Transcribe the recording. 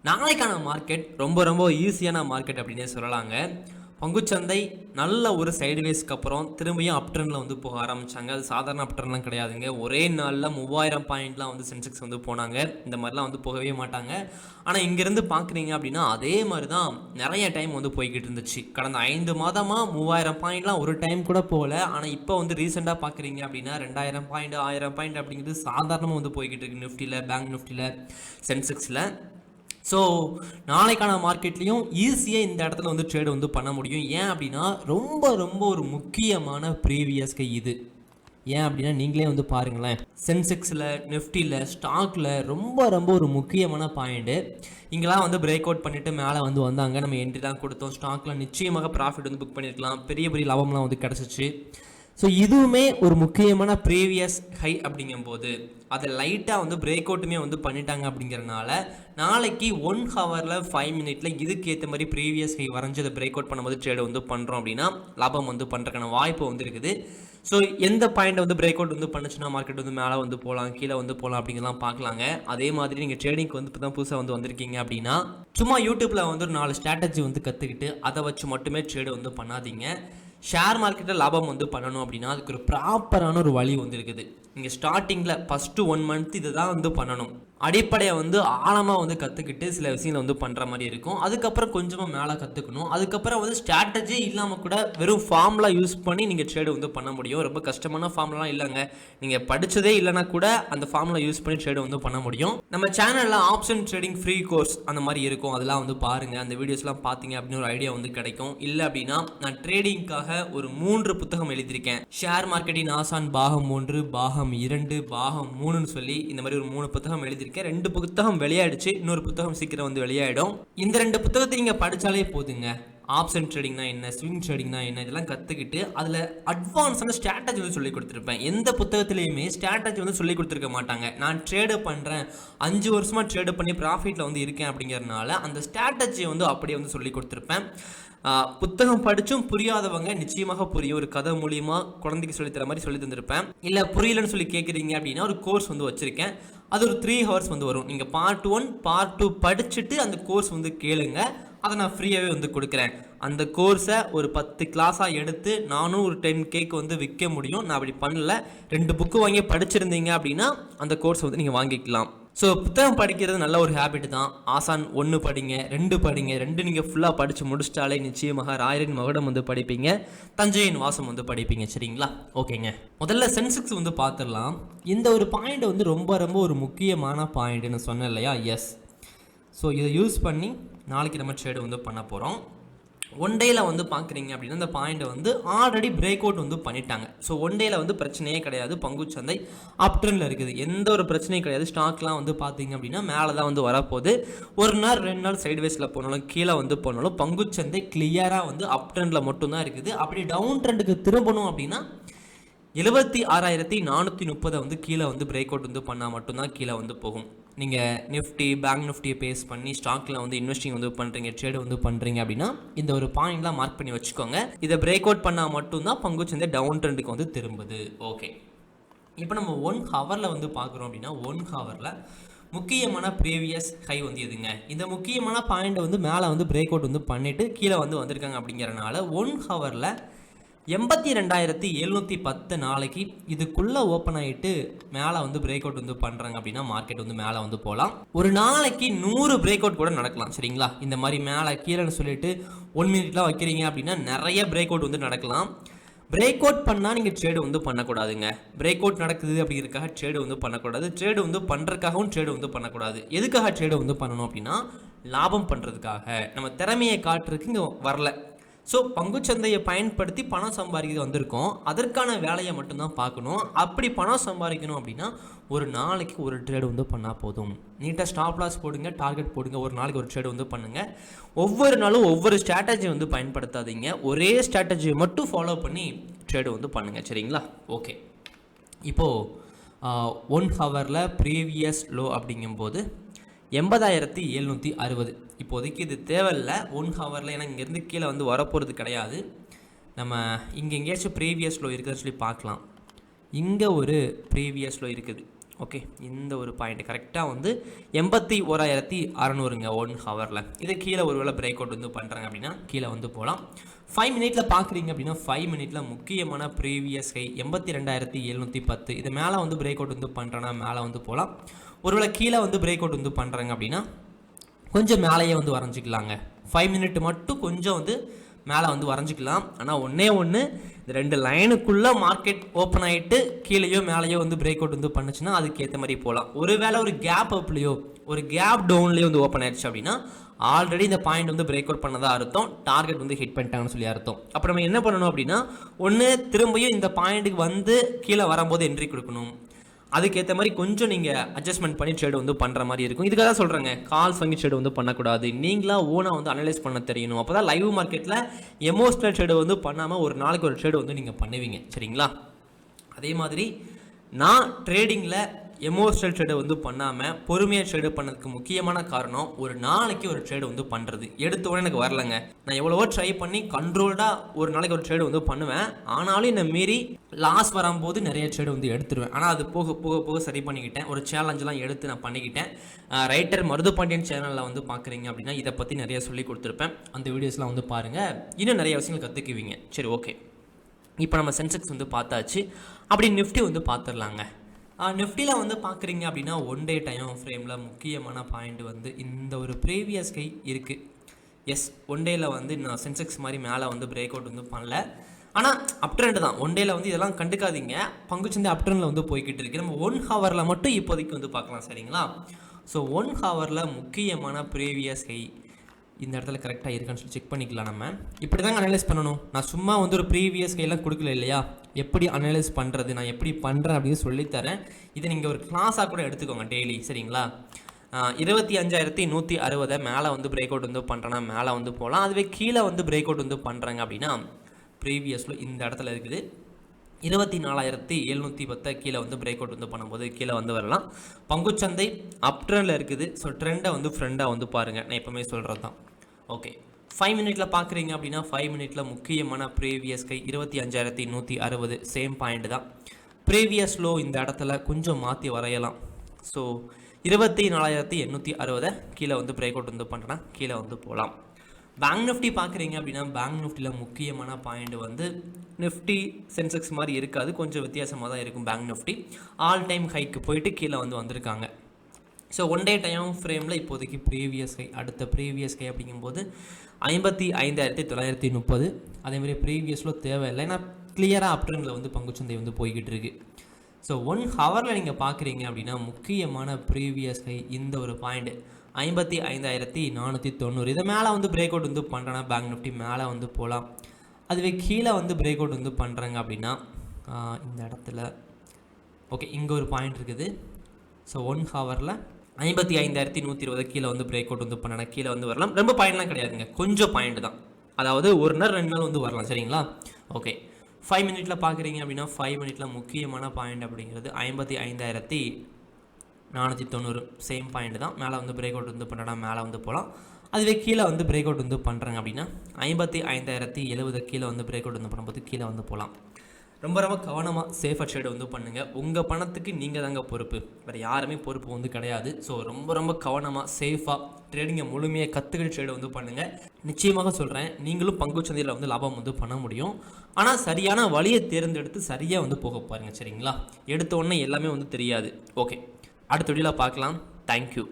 நாளைக்கான மார்க்கெட் ரொம்ப ரொம்ப ஈஸியான மார்க்கெட் அப்படின்னே சொல்லலாங்க. பங்குச்சந்தை நல்ல ஒரு சைடுவேஸ்க்கு அப்புறம் திரும்பியும் அப் ட்ரெண்டில் வந்து போக ஆரம்பித்தாங்க. அது சாதாரண அப் ட்ரெண்ட்லாம் கிடையாதுங்க. ஒரே நாளில் 3000 பாயிண்ட்லாம் வந்து சென்செக்ஸ் வந்து போனாங்க. இந்த மாதிரிலாம் வந்து போகவே மாட்டாங்க. ஆனால் இங்கேருந்து பார்க்குறீங்க அப்படின்னா அதே மாதிரி தான் நிறைய டைம் வந்து போய்கிட்டு இருந்துச்சு. கடந்த 5 மாதமாக 3000 பாயிண்ட்லாம் ஒரு டைம் கூட போகல. ஆனால் இப்போ வந்து ரீசெண்டாக பார்க்குறீங்க அப்படின்னா 2000 பாயிண்ட் 1000 பாயிண்ட் அப்படிங்கிறது சாதாரணமாக வந்து போய்கிட்டு இருக்கு. நிஃப்டியில், பேங்க் நிஃப்டியில், சென்செக்ஸில். ஸோ நாளைக்கான மார்க்கெட்லேயும் ஈஸியாக இந்த இடத்துல வந்து ட்ரேடு வந்து பண்ண முடியும். ஏன் அப்படின்னா ரொம்ப ரொம்ப ஒரு முக்கியமான ப்ரீவியஸ் கை இது. ஏன் அப்படின்னா நீங்களே வந்து பாருங்களேன், சென்செக்ஸில், நிஃப்டியில், ஸ்டாக்கில் ரொம்ப ரொம்ப ஒரு முக்கியமான பாயிண்ட்டு. இங்கெல்லாம் வந்து பிரேக் அவுட் பண்ணிவிட்டு மேலே வந்து வந்தாங்க. நம்ம என்ட்ரி தான் கொடுத்தோம். ஸ்டாக்கில் நிச்சயமாக ப்ராஃபிட் வந்து புக் பண்ணியிருக்கலாம். பெரிய பெரிய லாபம்லாம் வந்து கிடச்சிச்சு. ஸோ இதுவுமே ஒரு முக்கியமான ப்ரீவியஸ் ஹை அப்படிங்கும்போது அதை லைட்டாக வந்து பிரேக் அவுட்டுமே வந்து பண்ணிட்டாங்க. அப்படிங்கிறனால நாளைக்கு 1 ஹவரில் 5 மினிட்ல இதுக்கு ஏற்ற மாதிரி ப்ரீவியஸ் ஹை வரைஞ்சி அதை பிரேக் அவுட் பண்ணும்போது ட்ரேடு வந்து பண்ணுறோம் அப்படின்னா லாபம் வந்து பண்ணுறதுக்கான வாய்ப்பு வந்து இருக்குது. ஸோ எந்த பாயிண்ட் வந்து பிரேக் அவுட் வந்து பண்ணுச்சுன்னா மார்க்கெட் வந்து மேலே வந்து போகலாம், கீழே வந்து போகலாம் அப்படிங்கலாம் பார்க்கலாங்க. அதே மாதிரி நீங்கள் ட்ரேடிங்க்கு வந்து இப்போ தான் புதுசாக வந்து வந்திருக்கீங்க அப்படின்னா சும்மா யூடியூப்பில் வந்து ஒரு 4 ஸ்ட்ராட்டஜி வந்து கற்றுக்கிட்டு அதை வச்சு மட்டுமே ட்ரேடு வந்து பண்ணாதீங்க. ஷேர் மார்க்கெட்டில் லாபம் வந்து பண்ணணும் அப்படின்னா அதுக்கு ஒரு ப்ராப்பரான ஒரு வழி வந்து இருக்குது. நீங்கள் ஸ்டார்டிங்கில் ஃபஸ்ட்டு 1 மந்த் இதை தான் வந்து பண்ணணும். அடிப்படையை வந்து ஆழமாக வந்து கற்றுக்கிட்டு சில விஷயங்களை வந்து பண்ணுற மாதிரி இருக்கும். அதுக்கப்புறம் கொஞ்சமாக மேலே கற்றுக்கணும். அதுக்கப்புறம் வந்து ஸ்ட்ராட்டஜி இல்லாமல் கூட வெறும் ஃபார்முலா யூஸ் பண்ணி நீங்கள் ட்ரேடு வந்து பண்ண முடியும். ரொம்ப கஷ்டமான ஃபார்முலாம் இல்லைங்க. நீங்கள் படித்ததே இல்லைனா கூட அந்த ஃபார்முலா யூஸ் பண்ணி ட்ரேடு வந்து பண்ண முடியும். நம்ம சேனலில் ஆப்ஷன் ட்ரேடிங் ஃப்ரீ கோர்ஸ் அந்த மாதிரி இருக்கும். அதெல்லாம் வந்து பாருங்கள். அந்த வீடியோஸ்லாம் பார்த்தீங்க அப்படின்னு ஒரு ஐடியா வந்து கிடைக்கும். இல்லை அப்படின்னா நான் ட்ரேடிங்காக ஒரு 3 புத்தகம் எழுதியிருக்கேன். ஷேர் மார்க்கெட்டின் ஆசான் பாகம் 1, பாகம் 2, பாகம் 3ன்னு சொல்லி இந்த மாதிரி ஒரு 3 புத்தகம் எழுதியிருக்கேன். 2 புத்தகம் வெளியாயிடுச்சு. இன்னொரு புத்தகம் சீக்கிரம் வந்து வெளியாயிடும். இந்த 2 புத்தகத்தை நீங்க படிச்சாலே போதுங்க. ஆப்ஷன் ட்ரேடிங்னா என்ன, ஸ்விங் ட்ரேடிங்னா என்ன, இதெல்லாம் கற்றுக்கிட்டு அதில் அட்வான்ஸான ஸ்ட்ராட்டஜி வந்து சொல்லி கொடுத்துருப்பேன். எந்த புத்தகத்துலேயுமே ஸ்ட்ராட்டஜி வந்து சொல்லி கொடுத்துருக்க மாட்டாங்க. நான் ட்ரேடு பண்ணுறேன், 5 வருஷமாக ட்ரேடு பண்ணி ப்ராஃபிட்டில் வந்து இருக்கேன் அப்படிங்கிறதுனால அந்த ஸ்ட்ராட்டஜியை வந்து அப்படியே வந்து சொல்லி கொடுத்துருப்பேன். புத்தகம் படித்தும் புரியாதவங்க நிச்சயமாக புரியும். ஒரு கதை மூலியமாக குழந்தைக்கு சொல்லித்தர மாதிரி சொல்லி தந்திருப்பேன். இல்லை புரியலன்னு சொல்லி கேட்குறீங்க அப்படின்னா ஒரு கோர்ஸ் வந்து வச்சுருக்கேன். அது ஒரு 3 ஹவர்ஸ் வந்து வரும். நீங்கள் பார்ட் 1 பார்ட் 2 படிச்சுட்டு அந்த கோர்ஸ் வந்து கேளுங்க. அதை நான் ஃப்ரீயாகவே வந்து கொடுக்குறேன். அந்த கோர்ஸை ஒரு 10 கிளாஸாக எடுத்து நானும் ஒரு 10Kக்கு வந்து விற்க முடியும். நான் அப்படி பண்ணல. 2 புக்கு வாங்கி படிச்சிருந்தீங்க அப்படின்னா அந்த கோர்ஸ் வந்து நீங்கள் வாங்கிக்கலாம். ஸோ புத்தகம் படிக்கிறது நல்ல ஒரு ஹேபிட் தான். ஆசான் 1 படிங்க, 2 படிங்க. 2 நீங்கள் ஃபுல்லாக படித்து முடிச்சிட்டாலே நிச்சயமாக ராயரின் மகுடம் வந்து படிப்பீங்க, தஞ்சையின் வாசம் வந்து படிப்பீங்க. சரிங்களா? ஓகேங்க. முதல்ல சென்செக்ஸ் வந்து பார்த்துடலாம். இந்த ஒரு பாயிண்ட் வந்து ரொம்ப ரொம்ப ஒரு முக்கியமான பாயிண்ட்னு சொன்னேன் இல்லையா? எஸ். ஸோ இதை யூஸ் பண்ணி நாளைக்கு நம்ம ட்ரேடு வந்து பண்ண போகிறோம். 1 டேயில் வந்து பார்க்குறீங்க அப்படின்னா இந்த பாயிண்ட்டை வந்து ஆல்ரெடி பிரேக் அவுட் வந்து பண்ணிட்டாங்க. ஸோ 1 டேயில் வந்து பிரச்சனையே கிடையாது. பங்குச்சந்தை அப் ட்ரெண்டில் இருக்குது. எந்த ஒரு பிரச்சனையும் கிடையாது. ஸ்டாக்லாம் வந்து பார்த்தீங்க அப்படின்னா மேலே தான் வந்து வரப்போகுது. 1 நாள் 2 நாள் சைட்வேஸில் போனாலும் கீழே வந்து போனாலும் பங்குச்சந்தை கிளியராக வந்து அப் ட்ரெண்டில் மட்டும்தான் இருக்குது. அப்படி டவுன் ட்ரெண்டுக்கு திரும்பணும் அப்படின்னா 76,430 வந்து கீழே வந்து பிரேக் அவுட் வந்து பண்ணால் மட்டும்தான் கீழே வந்து போகும். நீங்கள் நிஃப்டி, பேங்க் நிஃப்டியை பேஸ் பண்ணி ஸ்டாக்கில் வந்து இன்வெஸ்டிங் வந்து பண்ணுறீங்க, ட்ரேடு வந்து பண்ணுறீங்க அப்படின்னா இந்த ஒரு பாயிண்ட்லாம் மார்க் பண்ணி வச்சுக்கோங்க. இதை பிரேக் அவுட் பண்ணால் மட்டும்தான் பங்குச்சந்தை டவுன் ட்ரெண்டுக்கு வந்து திரும்புது. ஓகே, இப்போ நம்ம 1 ஹவரில் வந்து பார்க்குறோம் அப்படின்னா 1 ஹவரில் முக்கியமான ப்ரீவியஸ் ஹை வந்து எதுங்க? இந்த முக்கியமான பாயிண்ட் வந்து மேலே வந்து பிரேக் அவுட் வந்து பண்ணிவிட்டு கீழே வந்து வந்திருக்காங்க. அப்படிங்கிறனால 1 ஹவரில் 82,710 நாளைக்கு இதுக்குள்ளே ஓப்பன் ஆகிட்டு மேலே வந்து பிரேக் அவுட் வந்து பண்ணுறாங்க அப்படின்னா மார்க்கெட் வந்து மேலே வந்து போகலாம். ஒரு நாளைக்கு 100 பிரேக் அவுட் கூட நடக்கலாம். சரிங்களா? இந்த மாதிரி மேலே கீழேன்னு சொல்லிட்டு 1 மினிட்லாம் வைக்கிறீங்க அப்படின்னா நிறைய பிரேக் அவுட் வந்து நடக்கலாம். பிரேக் அவுட் பண்ணால் நீங்கள் ட்ரேடு வந்து பண்ணக்கூடாதுங்க. பிரேக் அவுட் நடக்குது அப்படிங்கிறதுக்காக ட்ரேடு வந்து பண்ணக்கூடாது. ட்ரேடு வந்து பண்ணுறதுக்காகவும் ட்ரேடு வந்து பண்ணக்கூடாது. எதுக்காக ட்ரேடு வந்து பண்ணணும் அப்படின்னா லாபம் பண்ணுறதுக்காக, நம்ம திறமையை காட்டுறதுக்கு இங்கே வரல. ஸோ பங்குச்சந்தையை பயன்படுத்தி பணம் சம்பாதிக்க வந்திருக்கோம். அதற்கான வேலையை மட்டும்தான் பார்க்கணும். அப்படி பணம் சம்பாதிக்கணும் அப்படின்னா ஒரு நாளைக்கு ஒரு ட்ரேடு வந்து பண்ணால் போதும். நீட்டாக ஸ்டாப் லாஸ் போடுங்க, டார்கெட் போடுங்க. ஒரு நாளைக்கு ஒரு ட்ரேடு வந்து பண்ணுங்கள். ஒவ்வொரு நாளும் ஒவ்வொரு ஸ்ட்ராட்டஜி வந்து பயன்படுத்தாதீங்க. ஒரே ஸ்ட்ராட்டஜியை மட்டும் ஃபாலோ பண்ணி ட்ரேடு வந்து பண்ணுங்கள். சரிங்களா? ஓகே, இப்போது 1 ஹவரில் ப்ரீவியஸ் லோ அப்படிங்கும்போது 80,760. இப்போதைக்கு இது தேவையில்லை 1 ஹவரில். ஏன்னா இங்கேருந்து கீழே வந்து வரப்போகிறது கிடையாது. நம்ம இங்கே எங்கேயாச்சும் ப்ரீவியஸ் லோ இருக்குதுன்னு சொல்லி பார்க்கலாம். இங்கே ஒரு ப்ரீவியஸ் லோ இருக்குது. ஓகே, இந்த ஒரு பாயிண்ட் கரெக்டாக வந்து 81,600ங்க 1 ஹவரில். இது கீழே ஒரு வேளை பிரேக் அவுட் வந்து பண்ணுறாங்க அப்படின்னா கீழே வந்து போகலாம். 5 மினிட்டில் பார்க்குறீங்க அப்படின்னா 5 மினிட்டில் முக்கியமான ப்ரீவியஸ் ஹை 82,710. இது மேலே வந்து பிரேக் அவுட் வந்து பண்ணுறேன்னா மேலே வந்து போகலாம். ஒருவேளை கீழே வந்து பிரேக் அவுட் வந்து பண்ணுறாங்க அப்படின்னா கொஞ்சம் மேலேயே வந்து வரைஞ்சிக்கலாங்க. 5 மினிட் மட்டும் கொஞ்சம் வந்து மேலே வந்து வரைஞ்சிக்கலாம். ஆனால் ஒன்றே ஒன்று, இந்த 2 லைனுக்குள்ளே மார்க்கெட் ஓப்பன் ஆகிட்டு கீழேயோ மேலேயோ வந்து பிரேக் அவுட் வந்து பண்ணுச்சுன்னா அதுக்கேற்ற மாதிரி போகலாம். ஒருவேளை ஒரு கேப் அப்லேயோ ஒரு கேப் டவுன்லேயோ வந்து ஓப்பன் ஆயிடுச்சு அப்படின்னா ஆல்ரெடி இந்த பாயிண்ட் வந்து பிரேக் அவுட் பண்ணதாக அர்த்தம், டார்கெட் வந்து ஹிட் பண்ணிட்டாங்கன்னு சொல்லி அர்த்தம். அப்போ நம்ம என்ன பண்ணணும் அப்படின்னா, ஒன்று திரும்பியும் இந்த பாயிண்ட்டுக்கு வந்து கீழே வரும்போது என்ட்ரி கொடுக்கணும். அதுக்கேற்ற மாதிரி கொஞ்சம் நீங்கள் அட்ஜஸ்ட்மெண்ட் பண்ணி ட்ரேடு வந்து பண்ணுற மாதிரி இருக்கும். இதுக்காக தான் சொல்கிறேங்க, கால்ஸ் வாங்கி ட்ரேடு வந்து பண்ணக்கூடாது. நீங்களாக ஓனாக வந்து அனலைஸ் பண்ண தெரியணும். அப்போ தான் லைவ் மார்க்கெட்டில் எமோஷனல் ட்ரேடு வந்து பண்ணாமல் ஒரு நாளைக்கு ஒரு ட்ரேடு வந்து நீங்கள் பண்ணுவீங்க. சரிங்களா? அதே மாதிரி நான் ட்ரேடிங்கில் எமோஷனல் ட்ரேடு வந்து பண்ணாமல் பொறுமையாக ட்ரேடு பண்ணதுக்கு முக்கியமான காரணம், ஒரு நாளைக்கு ஒரு ட்ரேடு வந்து பண்ணுறது. எடுத்த உடனே எனக்கு வரலைங்க. நான் எவ்வளவோ ட்ரை பண்ணி கண்ட்ரோல்டாக ஒரு நாளைக்கு ஒரு ட்ரேடு வந்து பண்ணுவேன். ஆனாலும் என்னை மீறி லாஸ் வரும்போது நிறைய ட்ரேடு வந்து எடுத்துருவேன். ஆனால் அது போக போக போக சரி பண்ணிக்கிட்டேன். ஒரு சேலஞ்செலாம் எடுத்து நான் பண்ணிக்கிட்டேன். ரைட்டர் மருது பாண்டியன் சேனலில் வந்து பார்க்குறீங்க அப்படின்னா இதை பற்றி நிறைய சொல்லி கொடுத்துருப்பேன். அந்த வீடியோஸ்லாம் வந்து பாருங்கள், இன்னும் நிறைய விஷயங்கள் கற்றுக்குவீங்க. சரி, ஓகே. இப்போ நம்ம சென்செக்ஸ் வந்து பார்த்தாச்சு. அப்படி நிஃப்டி வந்து பார்த்துடலாங்க. நிஃப்டியில் வந்து பார்க்குறீங்க அப்படின்னா 1 டே டைம் ஃப்ரேமில் முக்கியமான பாயிண்ட் வந்து இந்த ஒரு ப்ரீவியஸ் ஹை இருக்குது. எஸ், 1 டேயில் வந்து நான் சென்செக்ஸ் மாதிரி மேலே வந்து பிரேக் அவுட் வந்து பண்ணல. ஆனால் அப் ட்ரெண்ட் தான். 1 டேயில் வந்து இதெல்லாம் கண்டுக்காதீங்க, பங்குச்சந்தை அப் ட்ரெண்டில் வந்து போய்கிட்டு இருக்கு. நம்ம 1 ஹவரில் மட்டும் இப்போதைக்கு வந்து பார்க்கலாம். சரிங்களா? ஸோ 1 ஹவரில் முக்கியமான ப்ரீவியஸ் ஹை இந்த இடத்துல கரெக்டாக இருக்கான்னு சொல்லி செக் பண்ணிக்கலாம். நம்ம இப்படி தாங்க அனலைஸ் பண்ணணும். நான் சும்மா வந்து ஒரு ப்ரீவியஸ் கையெல்லாம் கொடுக்கல இல்லையா, எப்படி அனலைஸ் பண்ணுறது, நான் எப்படி பண்ணுறேன் அப்படின்னு சொல்லித்தரேன். இதை நீங்கள் ஒரு கிளாஸாக கூட எடுத்துக்கோங்க டெய்லி. சரிங்களா? 25,160 மேலே வந்து பிரேக் அவுட் வந்து பண்ணுறேன்னா மேலே வந்து போகலாம். அதுவே கீழே வந்து பிரேக் அவுட் வந்து பண்ணுறாங்க அப்படின்னா ப்ரீவியஸில் இந்த இடத்துல இருக்குது 24,710 கீழே வந்து பிரேக் அவுட் வந்து பண்ணும்போது கீழே வந்து வரலாம். பங்குச்சந்தை அப் ட்ரெண்டில் இருக்குது. ஸோ ட்ரெண்டை வந்து ஃப்ரெண்டாக வந்து பாருங்கள். நான் எப்போவுமே சொல்கிறது தான். ஓகே, 5 மினிட்டில் பார்க்குறீங்க அப்படின்னா 5 மினிட்டில் முக்கியமான ப்ரீவியஸ் கை 25,160 சேம் பாயிண்ட் தான். ப்ரீவியஸ் லோ இந்த இடத்துல கொஞ்சம் மாற்றி வரையலாம். ஸோ 24,860 கீழே வந்து பிரேக் அவுட் வந்து பண்ணுறேன்னா கீழே வந்து போகலாம். பேங்க் நிஃப்டி பார்க்குறீங்க அப்படின்னா பேங்க் நிஃப்டியில் முக்கியமான பாயிண்ட் வந்து நிஃப்டி சென்செக்ஸ் மாதிரி இருக்காது, கொஞ்சம் வித்தியாசமாக தான் இருக்கும். Bank Nifty all time haiku போயிட்டு கீழே வந்து வந்திருக்காங்க. ஸோ 1 டே டைம் ஃப்ரேமில் இப்போதைக்கு ப்ரீவியஸ் ஹை, அடுத்த ப்ரீவியஸ் ஹை அப்படிங்கும்போது 55,930. அதேமாதிரி ப்ரீவியஸில் தேவையில்லை, ஏன்னா கிளியராக அப் ட்ரெண்டில் வந்து பங்குச்சந்தை வந்து போய்கிட்டு இருக்குது. ஸோ 1 ஹவரில் நீங்கள் பார்க்குறீங்க அப்படின்னா முக்கியமான ப்ரீவியஸ் ஹை இந்த ஒரு பாயிண்ட் 55,490. இதை மேலே வந்து பிரேக் அவுட் வந்து பண்ணுறேன்னா பேங்க் நிஃப்டி மேலே வந்து போகலாம். அதுவே கீழே வந்து பிரேக் அவுட் வந்து பண்ணுறாங்க அப்படின்னா இந்த இடத்துல ஓகே இங்கே ஒரு பாயிண்ட் இருக்குது. ஸோ 1 ஹவரில் 55,120 கீழே வந்து பிரேக் அவுட் வந்து பண்ணனா கீழே வந்து வரலாம். ரொம்ப பாயிண்ட்லாம் கிடையாதுங்க, கொஞ்சம் பாயிண்ட் தான். அதாவது ஒரு நாள் 2 நாள் வந்து வரலாம். சரிங்களா? ஓகே, 5 மினிட்டில் பார்க்குறீங்க அப்படின்னா 5 மினிட்டில் முக்கியமான பாயிண்ட் அப்படிங்கிறது 55,490 சேம் பாயிண்ட் தான். மேலே வந்து பிரேக் அவுட் வந்து பண்ணுறனா மேலே வந்து போகலாம். அதுவே கீழே வந்து பிரேக் அவுட் வந்து பண்ணுறாங்க அப்படின்னா 55,070 கீழே வந்து பிரேக் அவுட் வந்து பண்ணும்போது கீழே வந்து போகலாம். ரொம்ப ரொம்ப கவனமாக சேஃபாக ட்ரேடு வந்து பண்ணுங்கள். உங்கள் பணத்துக்கு நீங்கள் தாங்க பொறுப்பு, வேறு யாருமே பொறுப்பு வந்து கிடையாது. ஸோ ரொம்ப ரொம்ப கவனமாக சேஃபாக ட்ரேடிங்கை முழுமையாக கற்றுக்கிட்டு ட்ரேடு வந்து பண்ணுங்கள். நிச்சயமாக சொல்கிறேன், நீங்களும் பங்குச்சந்தையில் வந்து லாபம் வந்து பண்ண முடியும். ஆனால் சரியான வழியை தேர்ந்தெடுத்து சரியாக வந்து போக பாருங்கள். சரிங்களா? எடுத்த உடனே எல்லாமே வந்து தெரியாது. ஓகே, அடுத்த வீடியோவில் பார்க்கலாம். தேங்க்யூ.